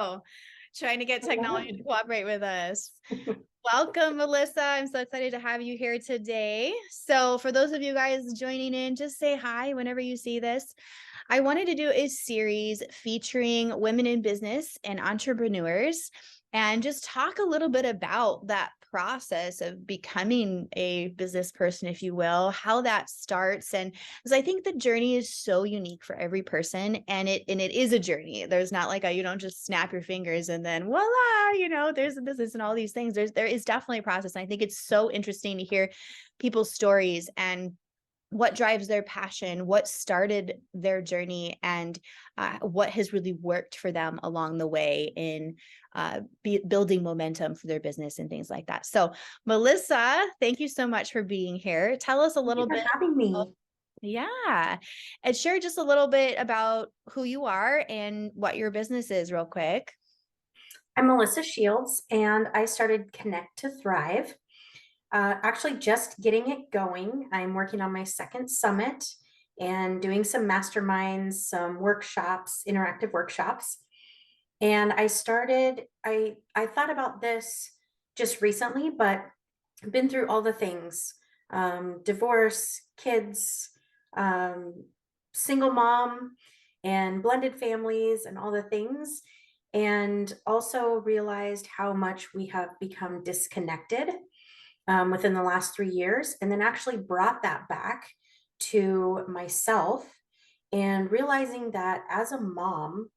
Hello. Trying to get technology to cooperate with us. Welcome, Melissa. I'm so excited to have you here today. So for those of you guys joining in, just say hi whenever you see this. I wanted to do a series featuring women in business and entrepreneurs and just talk a little bit about that process of becoming a business person, if you will, how that starts. And because I think the journey is so unique for every person, and it is a journey. There's not like you don't just snap your fingers and then voila, there's a business and all these things. There is definitely a process. And I think it's so interesting to hear people's stories and what drives their passion, what started their journey, and what has really worked for them along the way in building momentum for their business and things like that. So, Melissa, thank you so much for being here. Tell us a Thank you little for bit. having me. Yeah. And share just a little bit about who you are and what your business is, real quick. I'm Melissa Sheilds, and I started Connect to Thrive. Actually, just getting it going. I'm working on my second summit and doing some masterminds, some workshops, interactive workshops. And I thought about this just recently, but I've been through all the things, divorce, kids, um, single mom, and blended families, and all the things. And also realized how much we have become disconnected within the last 3 years, and then actually brought that back to myself and realizing that as a mom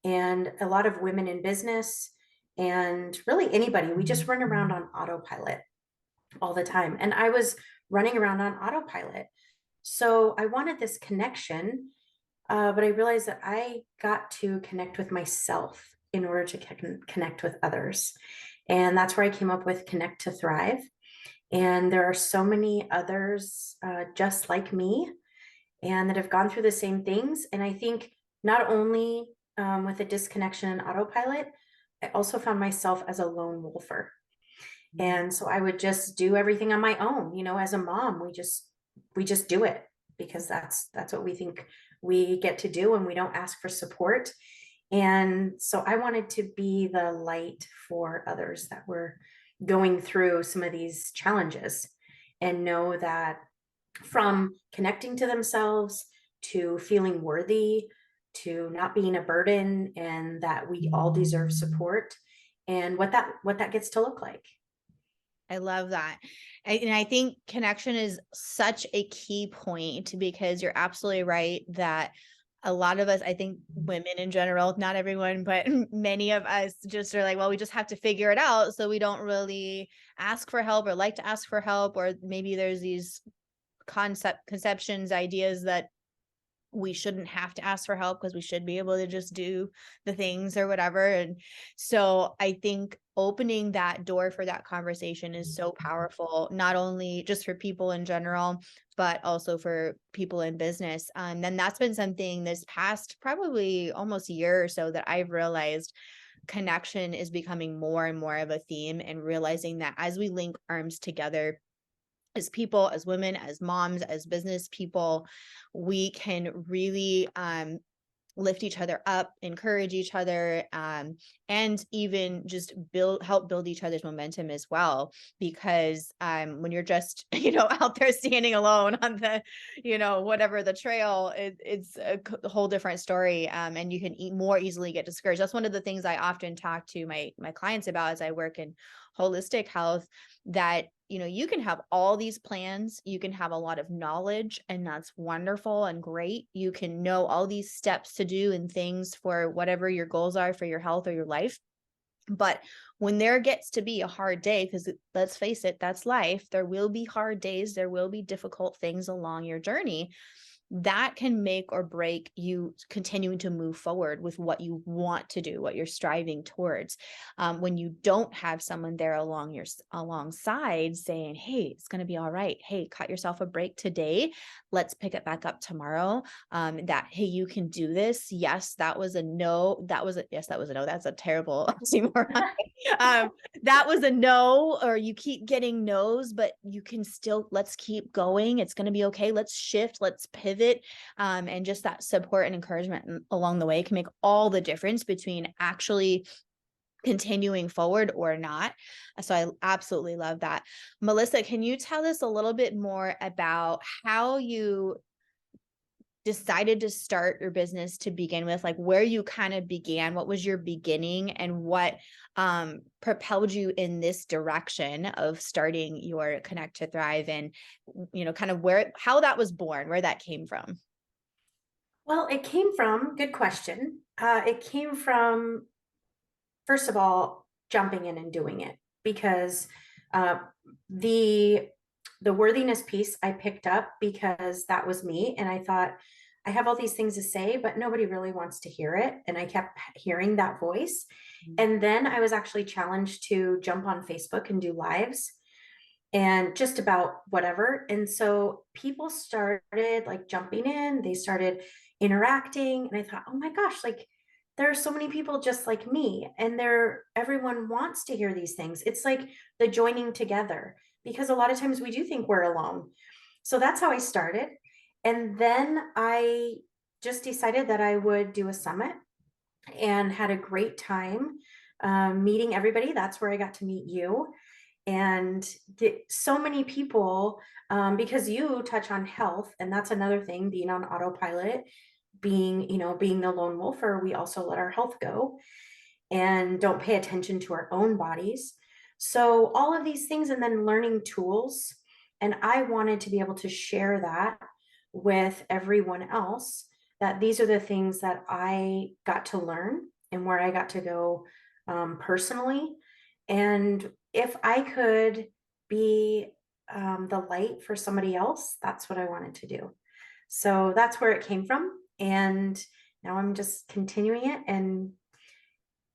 and a lot of women in business and really anybody, we just run around on autopilot all the time. And I was running around on autopilot. So I wanted this connection, but I realized that I got to connect with myself in order to connect with others. And that's where I came up with Connect to Thrive. And there are so many others just like me and that have gone through the same things. And I think not only with a disconnection and autopilot, I also found myself as a lone wolfer. And so I would just do everything on my own. As a mom, we just do it because that's what we think we get to do, and we don't ask for support. And so I wanted to be the light for others that were going through some of these challenges, and know that from connecting to themselves to feeling worthy to not being a burden, and that we all deserve support, and what that gets to look like. I love that. And I think connection is such a key point, because you're absolutely right that a lot of us, I think women in general, not everyone, but many of us just are like, well, we just have to figure it out. So we don't really ask for help or like to ask for help. Or maybe there's these conceptions, ideas that we shouldn't have to ask for help because we should be able to just do the things or whatever. And so I think opening that door for that conversation is so powerful, not only just for people in general, but also for people in business. And that's been something this past probably almost year or so that I've realized connection is becoming more and more of a theme, and realizing that as we link arms together as people, as women, as moms, as business people, we can really lift each other up, encourage each other, and even just help build each other's momentum as well. Because when you're just, out there standing alone on the, whatever the trail, it's a whole different story. And you can more easily get discouraged. That's one of the things I often talk to my clients about as I work in holistic health, that you can have all these plans, you can have a lot of knowledge, and that's wonderful and great. You can know all these steps to do and things for whatever your goals are for your health or your life. But when there gets to be a hard day, because let's face it, that's life, there will be hard days, there will be difficult things along your journey. That can make or break you continuing to move forward with what you want to do, what you're striving towards. When you don't have someone there alongside saying, hey, it's going to be all right. Hey, cut yourself a break today. Let's pick it back up tomorrow. Hey, you can do this. Yes, that was a no. Yes, that was a no. That's a terrible oxymoron. That was a no, or you keep getting no's, but you can still, let's keep going. It's going to be okay. Let's shift. Let's pivot. pivot, and just that support and encouragement along the way can make all the difference between actually continuing forward or not. So I absolutely love that. Melissa, can you tell us a little bit more about how you decided to start your business to begin with, like where you kind of began, what was your beginning, and what propelled you in this direction of starting your Connect to Thrive, and kind of how that was born, where that came from? Well, it came from, good question. It came from, first of all, jumping in and doing it, because uh, the the worthiness piece I picked up because that was me, and I thought I have all these things to say, but nobody really wants to hear it, and I kept hearing that voice. And then I was actually challenged to jump on Facebook and do lives and just about whatever. And so people started like jumping in, they started interacting, and I thought, oh my gosh, like there are so many people just like me, and everyone wants to hear these things. It's like the joining together, because a lot of times we do think we're alone. So that's how I started. And then I just decided that I would do a summit, and had a great time meeting everybody. That's where I got to meet you and get so many people, because you touch on health, and that's another thing, being on autopilot, being the lone wolfer, we also let our health go and don't pay attention to our own bodies. So all of these things, and then learning tools, and I wanted to be able to share that with everyone else, that these are the things that I got to learn and where I got to go personally. And if I could be the light for somebody else, that's what I wanted to do. So that's where it came from. And now I'm just continuing it and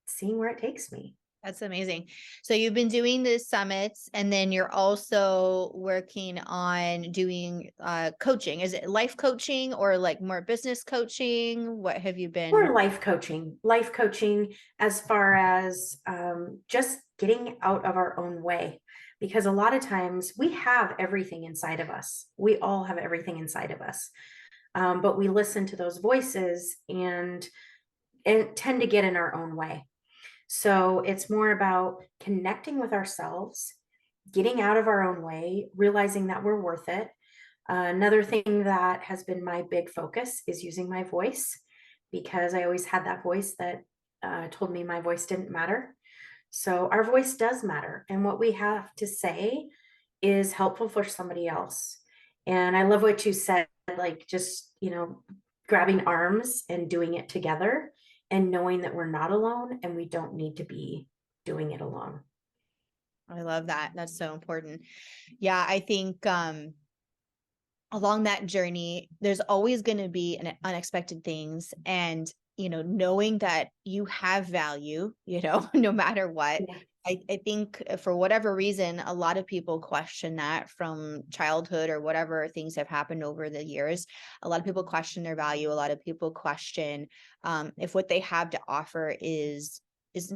seeing where it takes me. That's amazing. So you've been doing the summits, and then you're also working on doing coaching. Is it life coaching or like more business coaching? What have you been? Or life coaching as far as just getting out of our own way. Because a lot of times we have everything inside of us. We all have everything inside of us. But we listen to those voices and tend to get in our own way. So it's more about connecting with ourselves, getting out of our own way, realizing that we're worth it. Another thing that has been my big focus is using my voice, because I always had that voice that told me my voice didn't matter. So our voice does matter, and what we have to say is helpful for somebody else. And I love what you said, like just, grabbing arms and doing it together, and knowing that we're not alone and we don't need to be doing it alone. I love that. That's so important. Yeah, I think along that journey, there's always going to be unexpected things. And, knowing that you have value, no matter what. Yeah, I think for whatever reason, a lot of people question that from childhood or whatever things have happened over the years. A lot of people question their value. A lot of people question if what they have to offer is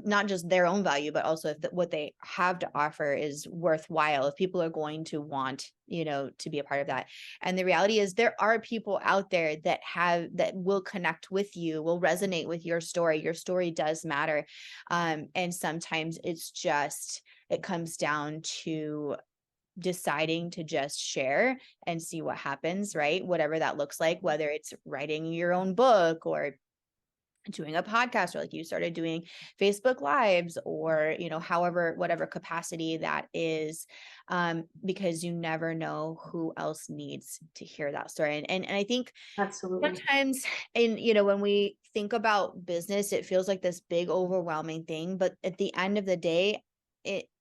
not just their own value, but also if what they have to offer is worthwhile, if people are going to want, to be a part of that. And the reality is there are people out there that will connect with you, will resonate with your story. Your story does matter. And sometimes it comes down to deciding to just share and see what happens, right? Whatever that looks like, whether it's writing your own book or doing a podcast, or like you started doing Facebook lives, or however, whatever capacity that is, because you never know who else needs to hear that story. And I think absolutely. sometimes, when we think about business, it feels like this big overwhelming thing, but at the end of the day,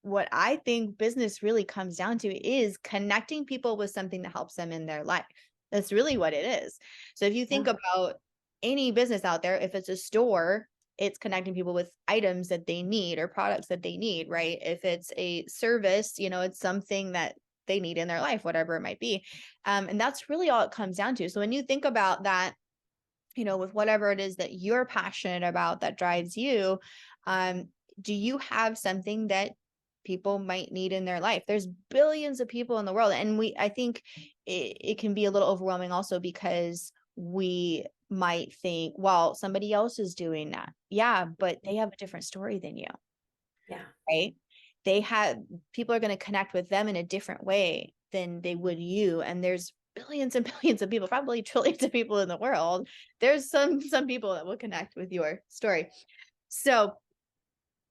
what I think business really comes down to is connecting people with something that helps them in their life. That's really what it is. So if you think Yeah, about any business out there, if it's a store, it's connecting people with items that they need or products that they need, right? If it's a service, it's something that they need in their life, whatever it might be. And that's really all it comes down to. So when you think about that, with whatever it is that you're passionate about that drives you, do you have something that people might need in their life. There's billions of people in the world. And I think it can be a little overwhelming also because we might think, well, somebody else is doing that. Yeah, but they have a different story than you, Yeah. right? They have People are going to connect with them in a different way than they would you. And there's billions and billions of people, probably trillions of people in the world. There's some people that will connect with your story. So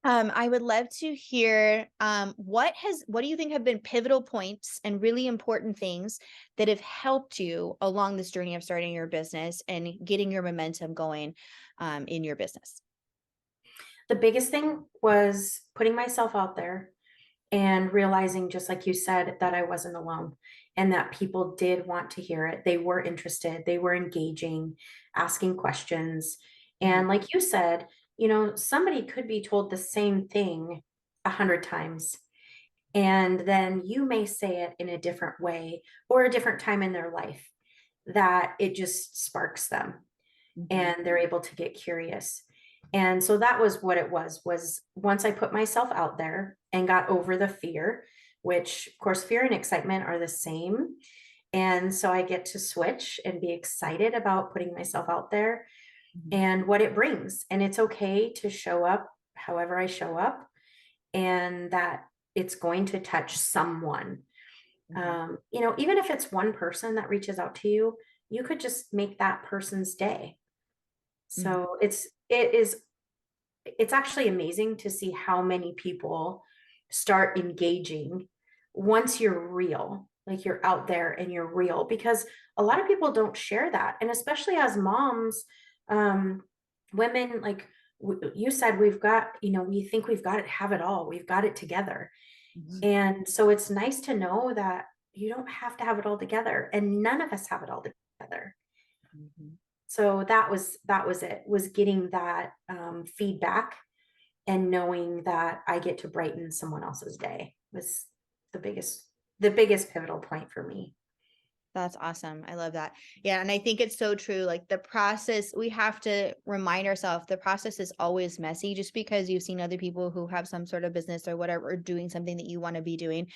I would love to hear what do you think have been pivotal points and really important things that have helped you along this journey of starting your business and getting your momentum going in your business? The biggest thing was putting myself out there and realizing, just like you said, that I wasn't alone and that people did want to hear it. They were interested, they were engaging, asking questions. Mhm. And like you said, somebody could be told the same thing 100 times. And then you may say it in a different way or a different time in their life that it just sparks them Mhm. and they're able to get curious. And so that was what it was once I put myself out there and got over the fear, which of course fear and excitement are the same. And so I get to switch and be excited about putting myself out there Mhm. and what it brings. And it's okay to show up however I show up, and that it's going to touch someone. Mhm. Even if it's one person that reaches out to you, you could just make that person's day. Mhm. So it's actually amazing to see how many people start engaging once you're real, like you're out there and you're real, because a lot of people don't share that. And especially as moms, um, women, like you said, we think we've got it, have it all, we've got it together. Mhm. And so it's nice to know that you don't have to have it all together, and none of us have it all together. Mhm. So that was it, was getting that feedback and knowing that I get to brighten someone else's day was the biggest pivotal point for me. That's awesome. I love that. Yeah. And I think it's so true. Like the process, we have to remind ourselves the process is always messy. Just because you've seen other people who have some sort of business or whatever, or doing something that you want to be doing,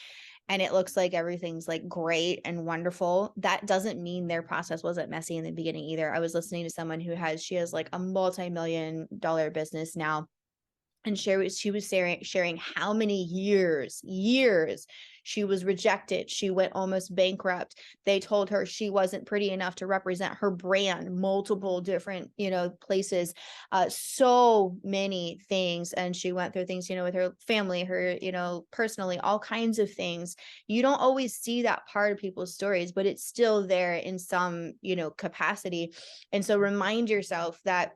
and it looks like everything's like great and wonderful, that doesn't mean their process wasn't messy in the beginning either. I was listening to someone she has like a multi-million-dollar business now, and she was sharing how many years she was rejected. She went almost bankrupt. They told her she wasn't pretty enough to represent her brand, multiple different, places, so many things. And she went through things, with her family, her, personally, all kinds of things. You don't always see that part of people's stories, but it's still there in some, capacity. And so remind yourself that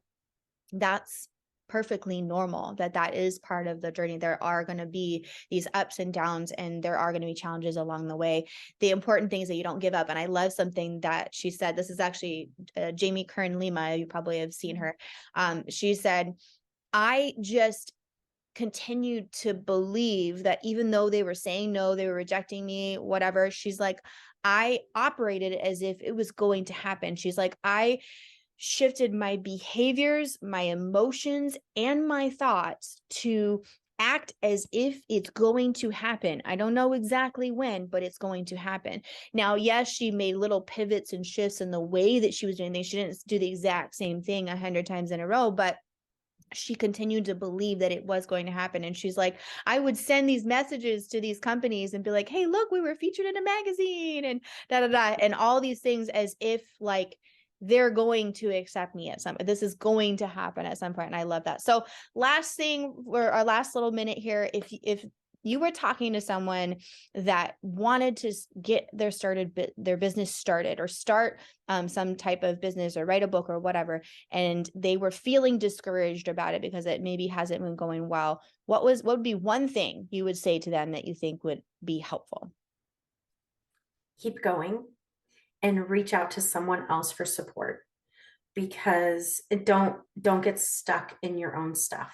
that's perfectly normal, that is part of the journey. There are going to be these ups and downs, and there are going to be challenges along the way. The important thing is that you don't give up. And I love something that she said. This is actually Jamie Kern Lima. You probably have seen her. She said, I just continued to believe that even though they were saying no, they were rejecting me, whatever. She's like, I operated as if it was going to happen. She's like, I shifted my behaviors, my emotions, and my thoughts to act as if it's going to happen. I don't know exactly when, but it's going to happen. Now, yes, she made little pivots and shifts in the way that she was doing things. She didn't do the exact same thing 100 times in a row, but she continued to believe that it was going to happen. And she's like, I would send these messages to these companies and be like, hey, look, we were featured in a magazine and da da da, and all these things as if like they're going to accept me this is going to happen at some point. And I love that. So last thing, for our last little minute here, if you were talking to someone that wanted to get their business started, or start some type of business, or write a book or whatever, and they were feeling discouraged about it because it maybe hasn't been going well, what would be one thing you would say to them that you think would be helpful? Keep going and reach out to someone else for support, because don't get stuck in your own stuff.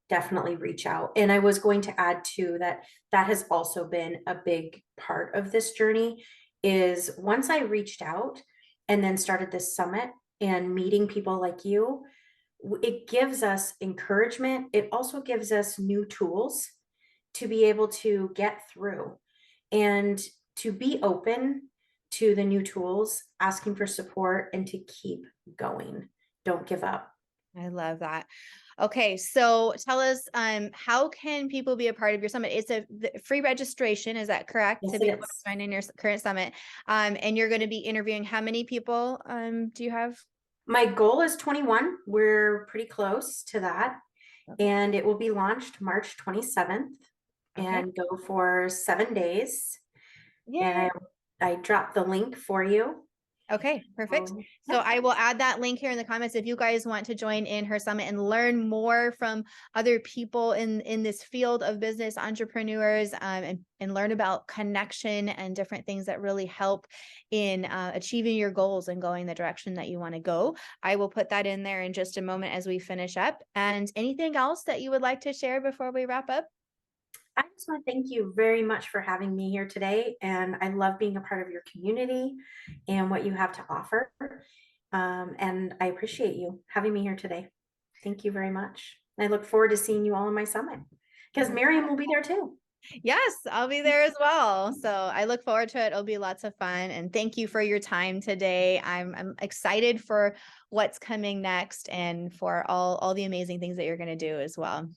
Definitely reach out. And I was going to add too that that has also been a big part of this journey, is once I reached out and then started this summit and meeting people like you, it gives us encouragement. It also gives us new tools to be able to get through and to be open to the new tools, asking for support, and to keep going. Don't give up. I love that. Okay, so tell us, how can people be a part of your summit? It's a free registration, is that correct? To Yes, be it able is. to join in your current summit. And you're going to be interviewing how many people, do you have? My goal is 21. We're pretty close to that. Okay. And it will be launched March 27th Okay. and go for 7 days. And Yay. I dropped the link for you. Okay, perfect. So Yeah. I will add that link here in the comments if you guys want to join in her summit and learn more from other people in this field of business entrepreneurs, and learn about connection and different things that really help in achieving your goals and going the direction that you want to go. I will put that in there in just a moment as we finish up. And anything else that you would like to share before we wrap up? I just want to thank you very much for having me here today. And I love being a part of your community and what you have to offer. And I appreciate you having me here today. Thank you very much. I look forward to seeing you all in my summit because Miriam will be there too. Yes, I'll be there as well. So I look forward to it. It'll be lots of fun. And thank you for your time today. I'm excited for what's coming next and for all the amazing things that you're going to do as well.